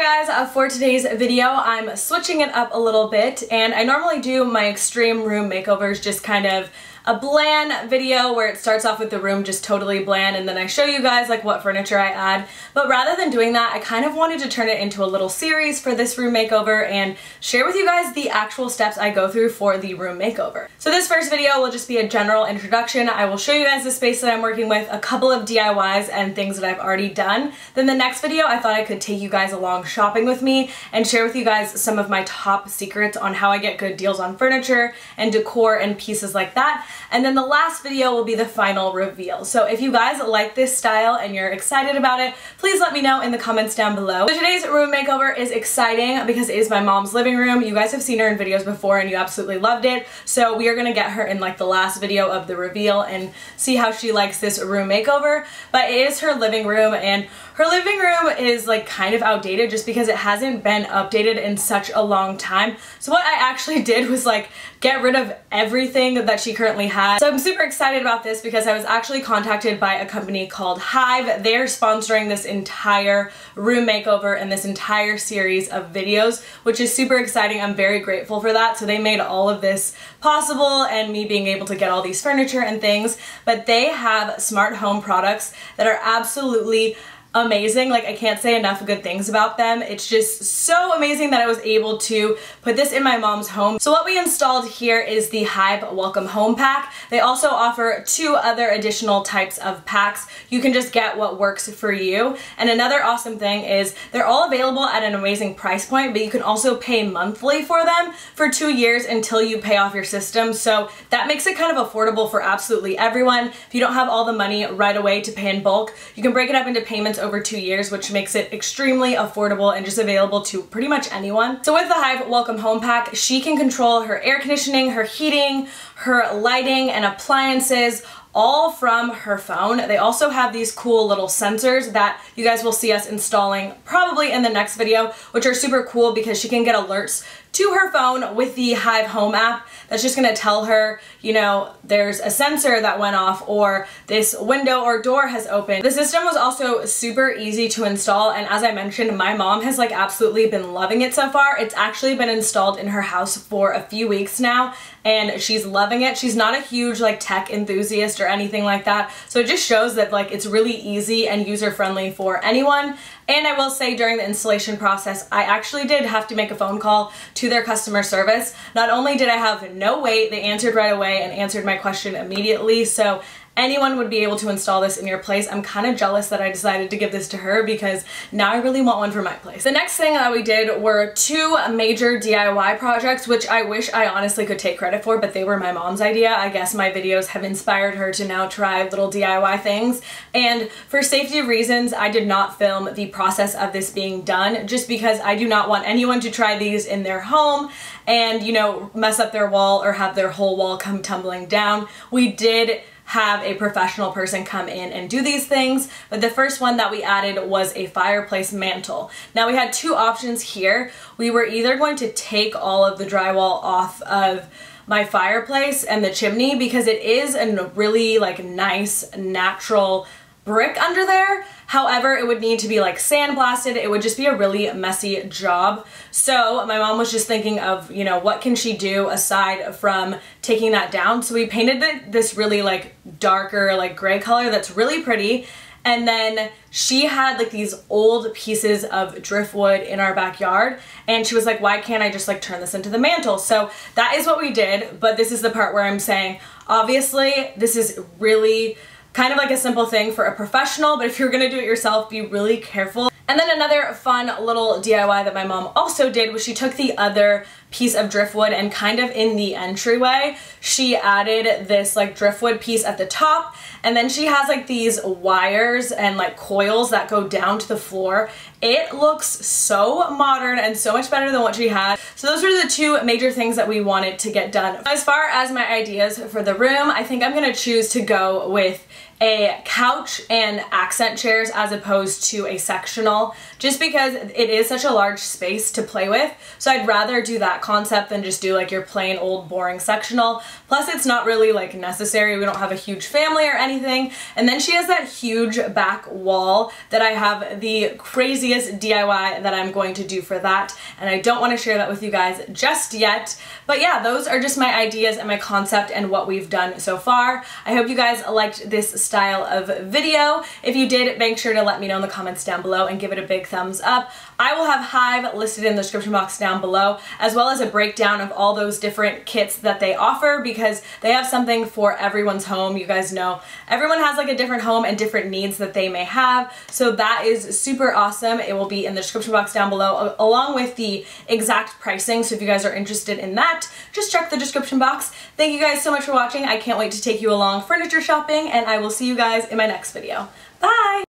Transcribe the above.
Hi guys, for today's video I'm switching it up a little bit, and I normally do my extreme room makeovers just kind of a bland video where it starts off with the room just totally bland and then I show you guys like what furniture I add. But rather than doing that, I kind of wanted to turn it into a little series for this room makeover and share with you guys the actual steps I go through for the room makeover. So this first video will just be a general introduction. I will show you guys the space that I'm working with, a couple of DIYs and things that I've already done. Then the next video I thought I could take you guys along shopping with me and share with you guys some of my top secrets on how I get good deals on furniture and decor and pieces like that. And then the last video will be the final reveal. So if you guys like this style and you're excited about it, please let me know in the comments down below. So today's room makeover is exciting because it is my mom's living room. You guys have seen her in videos before and you absolutely loved it. So we are gonna get her in like the last video of the reveal and see how she likes this room makeover. But it is her living room, and her living room is like kind of outdated just because it hasn't been updated in such a long time. So what I actually did was like get rid of everything that she currently has. So I'm super excited about this because I was actually contacted by a company called Hive. They're sponsoring this entire room makeover and this entire series of videos, which is super exciting. I'm very grateful for that. So they made all of this possible and me being able to get all these furniture and things. But they have smart home products that are absolutely amazing. Like, I can't say enough good things about them. It's just so amazing that I was able to put this in my mom's home. So what we installed here is the Hive Welcome Home Pack. They also offer 2 other additional types of packs. You can just get what works for you. And another awesome thing is they're all available at an amazing price point, but you can also pay monthly for them for 2 years until you pay off your system. So that makes it kind of affordable for absolutely everyone. If you don't have all the money right away to pay in bulk, you can break it up into payments over 2 years, which makes it extremely affordable and just available to pretty much anyone. So with the Hive Welcome Home Pack, she can control her air conditioning, her heating, her lighting, and appliances all from her phone. They also have these cool little sensors that you guys will see us installing probably in the next video, which are super cool because she can get alerts to her phone with the Hive Home app that's just gonna tell her, you know, there's a sensor that went off or this window or door has opened. The system was also super easy to install, and as I mentioned, my mom has like absolutely been loving it so far. It's actually been installed in her house for a few weeks now and she's loving it. She's not a huge like tech enthusiast or anything like that, so it just shows that like it's really easy and user-friendly for anyone. And I will say during the installation process, I actually did have to make a phone call to their customer service. Not only did I have no wait, they answered right away and answered my question immediately. So anyone would be able to install this in your place. I'm kind of jealous that I decided to give this to her because now I really want one for my place. The next thing that we did were 2 major DIY projects, which I wish I honestly could take credit for, but they were my mom's idea. I guess my videos have inspired her to now try little DIY things. And for safety reasons, I did not film the process of this being done just because I do not want anyone to try these in their home and, you know, mess up their wall or have their whole wall come tumbling down. We did have a professional person come in and do these things, but the first one that we added was a fireplace mantle. Now we had 2 options here. We were either going to take all of the drywall off of my fireplace and the chimney because it is a really like nice natural brick under there. However, it would need to be like sandblasted. It would just be a really messy job. So my mom was just thinking of, you know, what can she do aside from taking that down? So we painted this really like darker like gray color that's really pretty. And then she had like these old pieces of driftwood in our backyard and she was like, why can't I just like turn this into the mantle? So that is what we did, but this is the part where I'm saying, obviously this is really kind of like a simple thing for a professional, but if you're gonna do it yourself, be really careful. And then another fun little DIY that my mom also did was she took the other piece of driftwood and kind of in the entryway, she added this like driftwood piece at the top, and then she has like these wires and like coils that go down to the floor. It looks so modern and so much better than what she had. So those were the 2 major things that we wanted to get done. As far as my ideas for the room, I think I'm gonna choose to go with a couch and accent chairs as opposed to a sectional, just because it is such a large space to play with. So I'd rather do that concept than just do like your plain old boring sectional. Plus it's not really like necessary. We don't have a huge family or anything. And then she has that huge back wall that I have the craziest DIY that I'm going to do for that. And I don't want to share that with you guys just yet. But yeah, those are just my ideas and my concept and what we've done so far. I hope you guys liked this style of video. If you did, make sure to let me know in the comments down below and give it a big thumbs up. I will have Hive listed in the description box down below, as well as a breakdown of all those different kits that they offer, because they have something for everyone's home. You guys know everyone has like a different home and different needs that they may have, so that is super awesome. It will be in the description box down below along with the exact pricing, so if you guys are interested in that, just check the description box. Thank you guys so much for watching. I can't wait to take you along furniture shopping, and I will see you guys in my next video. Bye!